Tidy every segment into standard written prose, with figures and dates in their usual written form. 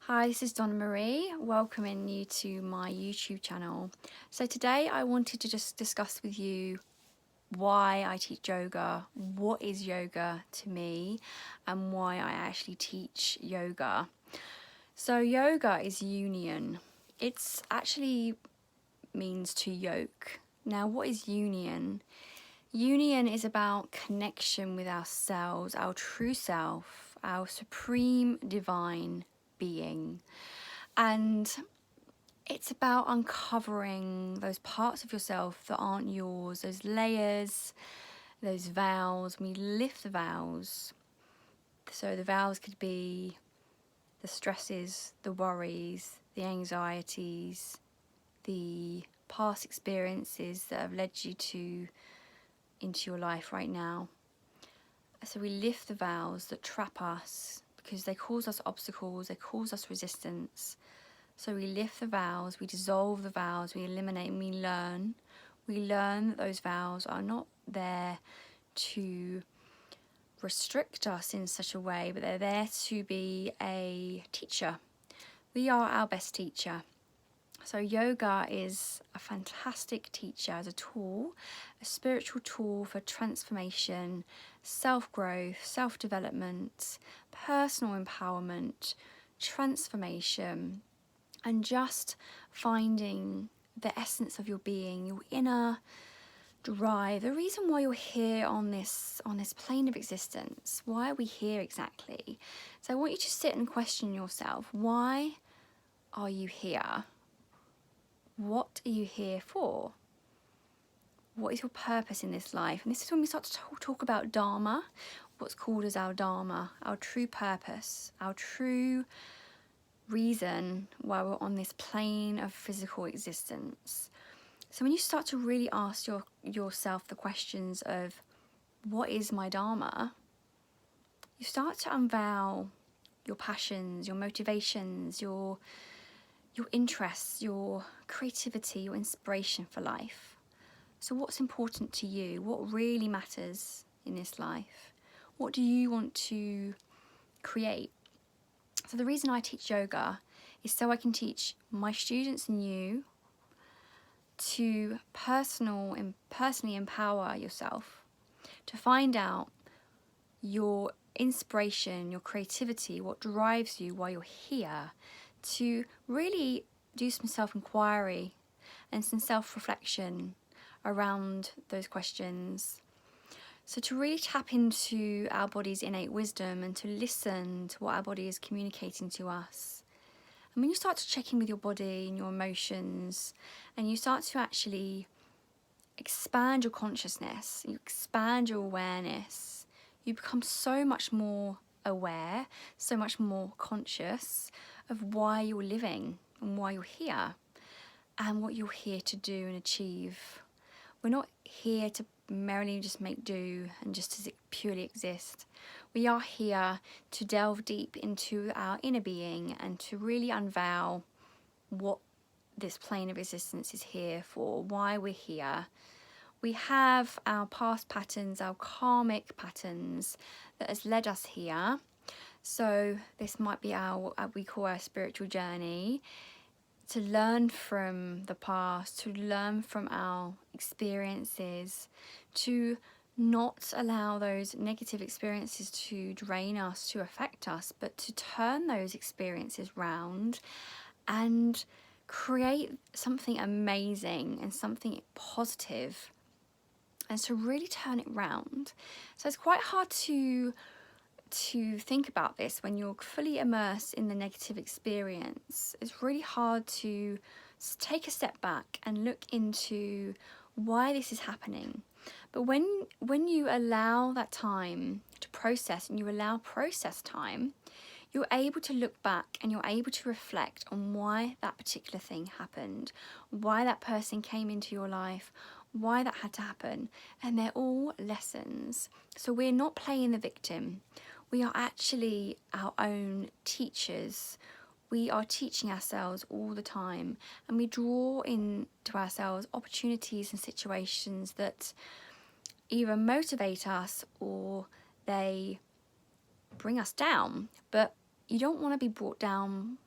Hi, this is Donna Marie, welcoming you to my YouTube channel. So today I wanted to just discuss with you why I teach yoga, what is yoga to me, and why I actually teach yoga. So yoga is union. It's actually means to yoke. Now what is union? Union is about connection with ourselves, our true self, our supreme divine being. And it's about uncovering those parts of yourself that aren't yours, those layers, those vows. We lift the vows. So the vows could be the stresses, the worries, the anxieties, the past experiences that have led you into your life right now. So we lift the vows that trap us because they cause us obstacles, they cause us resistance. So we lift the vows, we dissolve the vows, we eliminate and we learn. We learn that those vows are not there to restrict us in such a way, but they're there to be a teacher. We are our best teacher. So yoga is a fantastic teacher as a tool, a spiritual tool for transformation, self-growth, self-development, personal empowerment, transformation, and just finding the essence of your being, your inner drive, the reason why you're here on this plane of existence. Why are we here exactly? So I want you to sit and question yourself. Why are you here? What are you here for? What is your purpose in this life? And this is when we start to talk about Dharma, what's called as our Dharma, our true purpose, our true reason why we're on this plane of physical existence. So when you start to really ask yourself the questions of what is my Dharma, you start to unveil your passions, your motivations, your interests, your creativity, your inspiration for life. So what's important to you? What really matters in this life? What do you want to create? So the reason I teach yoga is so I can teach my students and you to personally empower yourself, to find out your inspiration, your creativity, what drives you while you're here, to really do some self-inquiry and some self-reflection around those questions. So to really tap into our body's innate wisdom and to listen to what our body is communicating to us. And when you start to check in with your body and your emotions, and you start to actually expand your consciousness, you expand your awareness, you become so much more aware, so much more conscious of why you're living and why you're here and what you're here to do and achieve. We're not here to merely just make do and just to purely exist. We are here to delve deep into our inner being and to really unveil what this plane of existence is here for, why we're here. We have our past patterns, our karmic patterns that has led us here. So this might be we call our spiritual journey, to learn from the past, to learn from our experiences, to not allow those negative experiences to drain us, to affect us, but to turn those experiences round and create something amazing and something positive, and to really turn it round. So it's quite hard to think about this when you're fully immersed in the negative experience. It's really hard to take a step back and look into why this is happening. But when you allow that time to process and you allow process time, you're able to look back and you're able to reflect on why that particular thing happened, why that person came into your life, why that had to happen. And they're all lessons. So we're not playing the victim. We are actually our own teachers. We are teaching ourselves all the time, and we draw into ourselves opportunities and situations that either motivate us or they bring us down. But you don't want to be brought down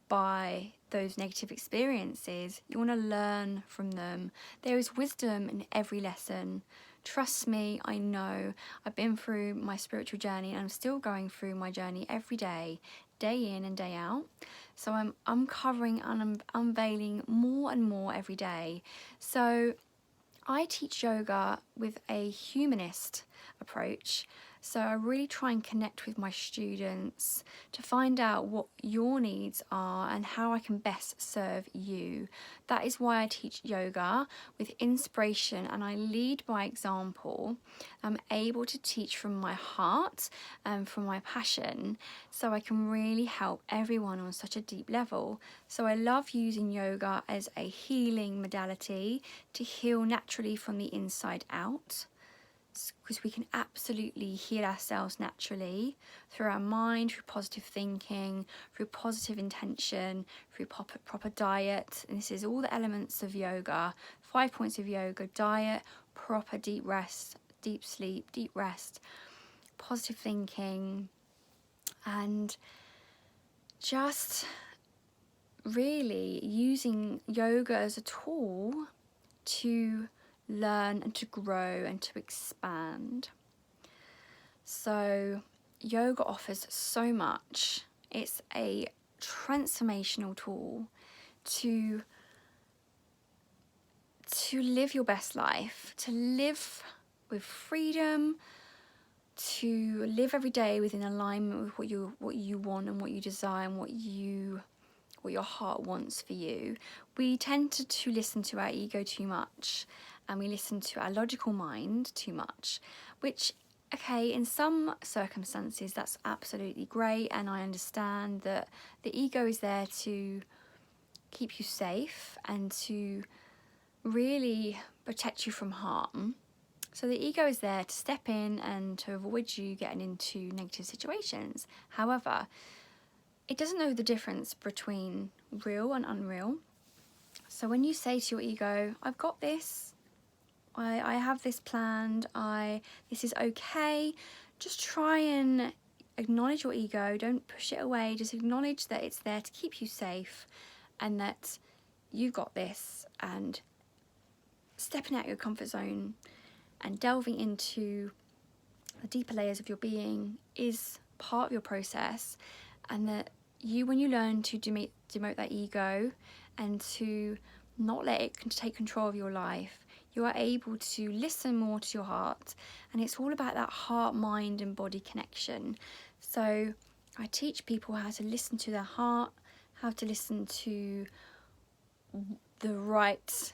by those negative experiences. You want to learn from them. There is wisdom in every lesson. Trust me, I know. I've been through my spiritual journey and I'm still going through my journey every day, day in and day out. So I'm uncovering and I'm unveiling more and more every day. So I teach yoga with a humanist approach. So I really try and connect with my students to find out what your needs are and how I can best serve you. That is why I teach yoga with inspiration and I lead by example. I'm able to teach from my heart and from my passion, so I can really help everyone on such a deep level. So I love using yoga as a healing modality to heal naturally from the inside out, because we can absolutely heal ourselves naturally through our mind, through positive thinking, through positive intention, through proper diet. And this is all the elements of yoga. 5 points of yoga: diet, proper deep rest, deep sleep, deep rest, positive thinking, and just really using yoga as a tool to learn and to grow and to expand. So yoga offers so much. It's a transformational tool to live your best life, to live with freedom, to live every day within alignment with what you want and what you desire and what your heart wants for you. We tend to listen to our ego too much, and we listen to our logical mind too much, which, okay, in some circumstances that's absolutely great, and I understand that the ego is there to keep you safe and to really protect you from harm. So the ego is there to step in and to avoid you getting into negative situations. However, it doesn't know the difference between real and unreal. So when you say to your ego, I've got this, I have this planned, this is okay, just try and acknowledge your ego. Don't push it away. Just acknowledge that it's there to keep you safe and that you've got this, and stepping out your comfort zone and delving into the deeper layers of your being is part of your process, and that when you learn to demote that ego and to not let it take control of your life, you are able to listen more to your heart. And it's all about that heart, mind and body connection. So I teach people how to listen to their heart, how to listen to the right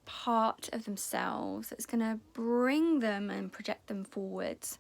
part of themselves that's going to bring them and project them forwards.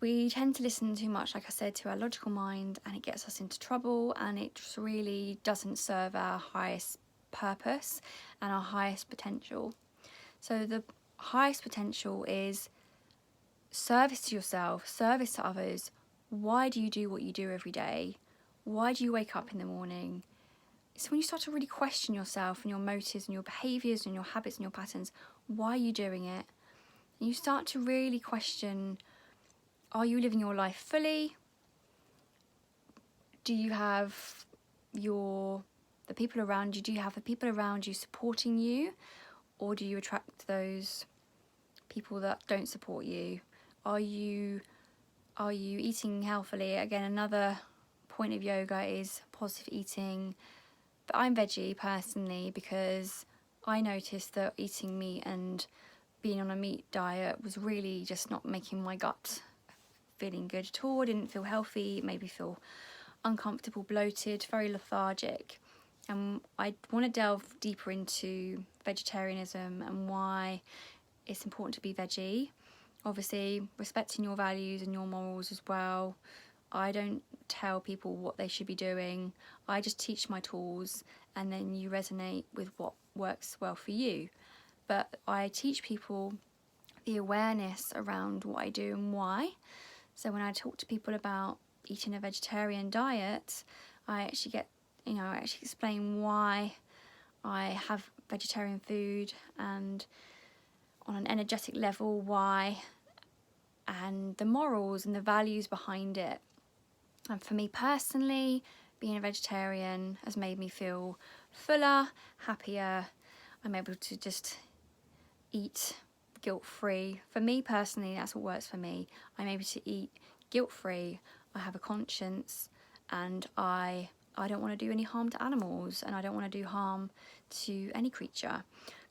We tend to listen too much, like I said, to our logical mind, and it gets us into trouble, and it just really doesn't serve our highest purpose and our highest potential. So the highest potential is service to yourself, service to others. Why do you do what you do every day? Why do you wake up in the morning? So when you start to really question yourself and your motives and your behaviours and your habits and your patterns, why are you doing it? And you start to really question, are you living your life fully? Do you have the people around you? Do you have the people around you supporting you? Or do you attract those people that don't support you? Are you eating healthily? Again, another point of yoga is positive eating. But I'm veggie personally because I noticed that eating meat and being on a meat diet was really just not making my gut feeling good at all. I didn't feel healthy, it made me feel uncomfortable, bloated, very lethargic. And I want to delve deeper into vegetarianism and why it's important to be veggie. Obviously, respecting your values and your morals as well. I don't tell people what they should be doing. I just teach my tools, and then you resonate with what works well for you. But I teach people the awareness around what I do and why. So when I talk to people about eating a vegetarian diet, I actually explain why I have vegetarian food, and on an energetic level why, and the morals and the values behind it. And for me personally, being a vegetarian has made me feel fuller, happier. I'm able to just eat guilt-free. For me personally, that's what works for me. I'm able to eat guilt-free. I have a conscience, and I don't want to do any harm to animals, and I don't want to do harm to any creature,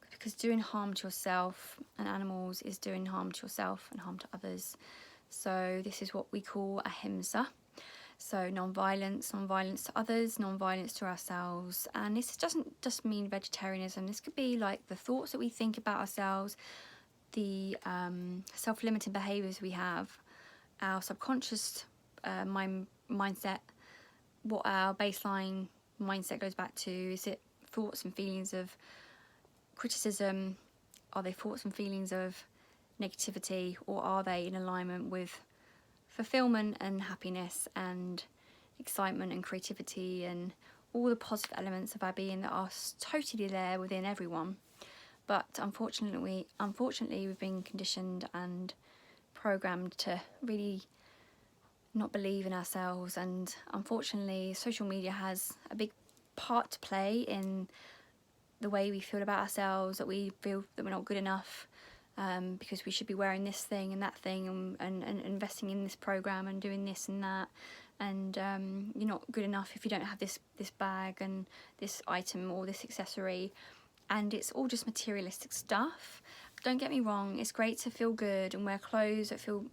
because doing harm to yourself and animals is doing harm to yourself and harm to others. So this is what we call ahimsa. So non-violence to others, non-violence to ourselves. And this doesn't just mean vegetarianism. This could be like the thoughts that we think about ourselves, the self-limiting behaviours we have, our subconscious mindset, what our baseline mindset goes back to. Is it thoughts and feelings of criticism? Are they thoughts and feelings of negativity, or are they in alignment with fulfillment and happiness and excitement and creativity and all the positive elements of our being that are totally there within everyone? But unfortunately we've been conditioned and programmed to really not believe in ourselves, and unfortunately social media has a big part to play in the way we feel about ourselves, that we feel that we're not good enough, because we should be wearing this thing and that thing, and investing in this program and doing this and that, and you're not good enough if you don't have this bag and this item or this accessory. And it's all just materialistic stuff. Don't get me wrong, it's great to feel good and wear clothes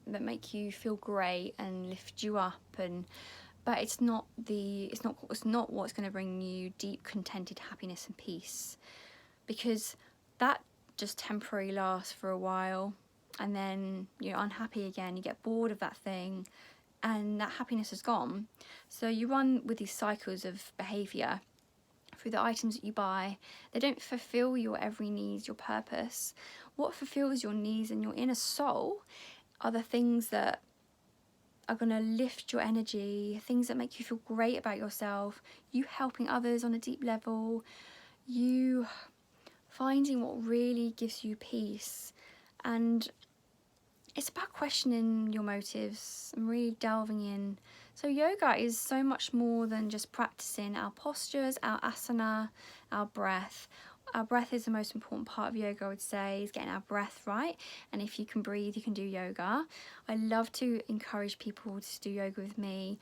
that make you feel great and lift you up, but it's not what's going to bring you deep, contented happiness and peace, because that just temporarily lasts for a while, and then you're unhappy again, you get bored of that thing, and that happiness is gone. So you run with these cycles of behaviour through the items that you buy. They don't fulfill your every need, your purpose. What fulfills your needs and your inner soul are the things that are going to lift your energy, things that make you feel great about yourself, you helping others on a deep level, you finding what really gives you peace. And it's about questioning your motives and really delving in. So yoga is so much more than just practicing our postures, our asana, our breath. Our breath is the most important part of yoga, I would say, is getting our breath right. And if you can breathe, you can do yoga. I love to encourage people to do yoga with me,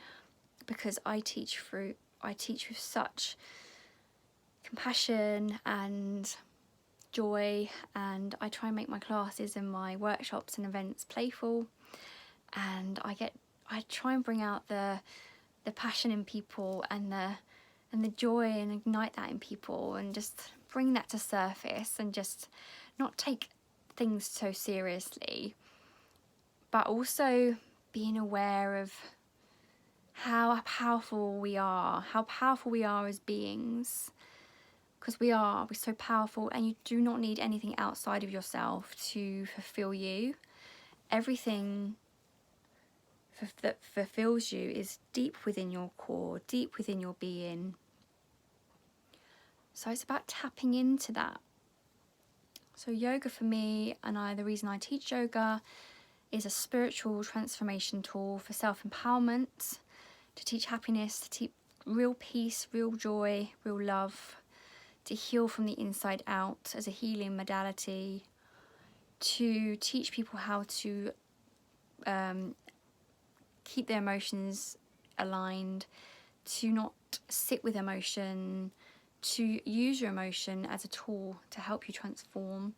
because I teach with such compassion and joy, and I try and make my classes and my workshops and events playful, and I try and bring out the passion in people and the joy, and ignite that in people, and just bring that to surface, and just not take things so seriously, but also being aware of how powerful we are as beings. Because we're so powerful, and you do not need anything outside of yourself to fulfill you. Everything that fulfills you is deep within your core, deep within your being. So it's about tapping into that. So yoga for me, and the reason I teach yoga, is a spiritual transformation tool for self-empowerment, to teach happiness, to teach real peace, real joy, real love, to heal from the inside out as a healing modality, to teach people how to keep their emotions aligned, to not sit with emotion, to use your emotion as a tool to help you transform,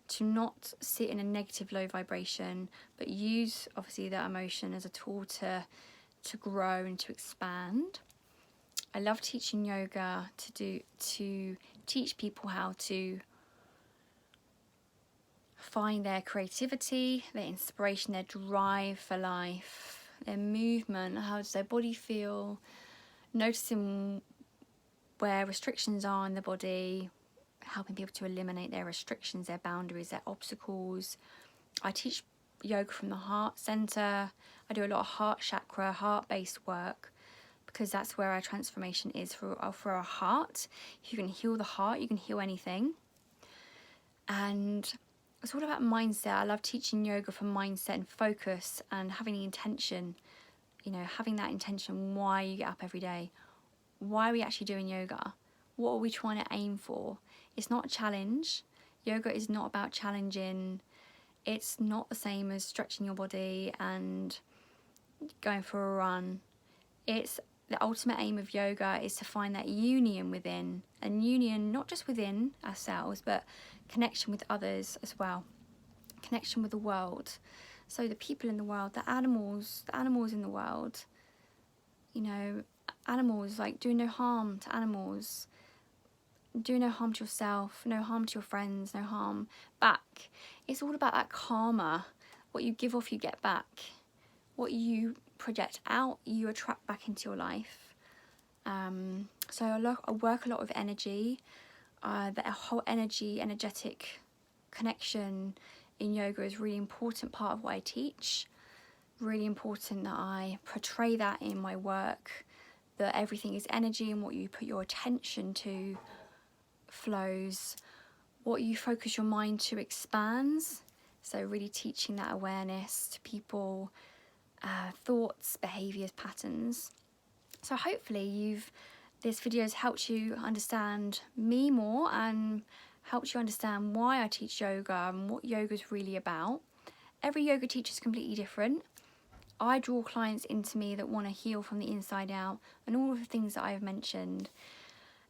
to not sit in a negative low vibration, but use obviously that emotion as a tool to grow and to expand. I love teaching yoga to teach people how to find their creativity, their inspiration, their drive for life, their movement, how does their body feel, noticing where restrictions are in the body, helping people to eliminate their restrictions, their boundaries, their obstacles. I teach yoga from the heart center. I do a lot of heart chakra, heart-based work, because that's where our transformation is for our heart. If you can heal the heart, you can heal anything. And it's all about mindset. I love teaching yoga for mindset and focus, and having the intention, having that intention why you get up every day. why are we actually doing yoga? What are we trying to aim for? It's not a challenge. Yoga is not about challenging. It's not the same as stretching your body and going for a run. It's the ultimate aim of yoga is to find that union within, and union not just within ourselves, but connection with others as well, connection with the world. So the people in the world, the animals in the world, you know, animals, like do no harm to animals, do no harm to yourself, no harm to your friends, no harm back. It's all about that karma. What you give off, you get back. What you project out, you attract back into your life. So I work a lot with energy. The whole energetic connection in yoga is a really important part of what I teach. Really important that I portray that in my work, that everything is energy, and what you put your attention to flows. What you focus your mind to expands. So really teaching that awareness to people, thoughts, behaviours, patterns. So hopefully this video has helped you understand me more and helped you understand why I teach yoga and what yoga is really about. Every yoga teacher is completely different. I draw clients into me that want to heal from the inside out, and all of the things that I've mentioned.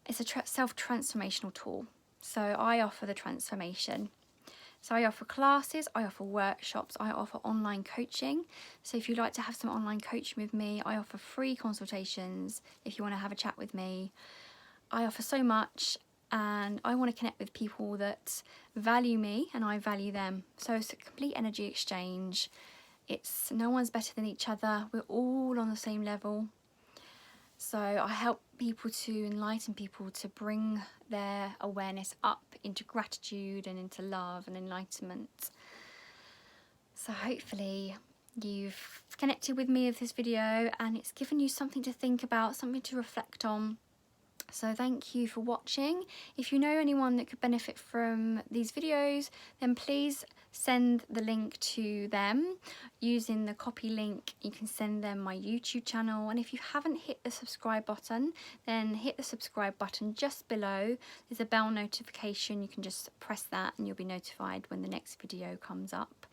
It's a self-transformational tool. So I offer the transformation. So I offer classes, I offer workshops, I offer online coaching. So if you'd like to have some online coaching with me, I offer free consultations if you want to have a chat with me. I offer so much, and I want to connect with people that value me and I value them. So it's a complete energy exchange. It's no one's better than each other. We're all on the same level. So I help people to enlighten people to bring their awareness up into gratitude and into love and enlightenment. So hopefully you've connected with me with this video and it's given you something to think about, something to reflect on. So thank you for watching. If you know anyone that could benefit from these videos, then please send the link to them. Using the copy link, you can send them my YouTube channel. And if you haven't hit the subscribe button, then hit the subscribe button just below. There's a bell notification. You can just press that and you'll be notified when the next video comes up.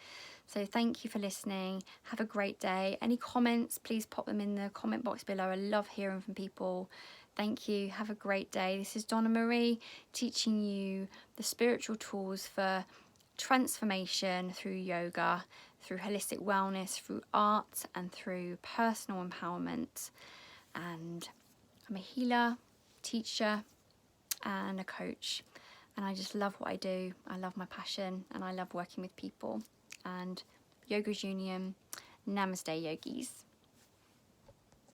So thank you for listening. Have a great day. Any comments, please pop them in the comment box below. I love hearing from people. Thank you. Have a great day. This is Donna Marie teaching you the spiritual tools for transformation through yoga, through holistic wellness, through art, and through personal empowerment. And I'm a healer, teacher, and a coach. And I just love what I do. I love my passion and I love working with people. And Yoga's Union. Namaste, yogis.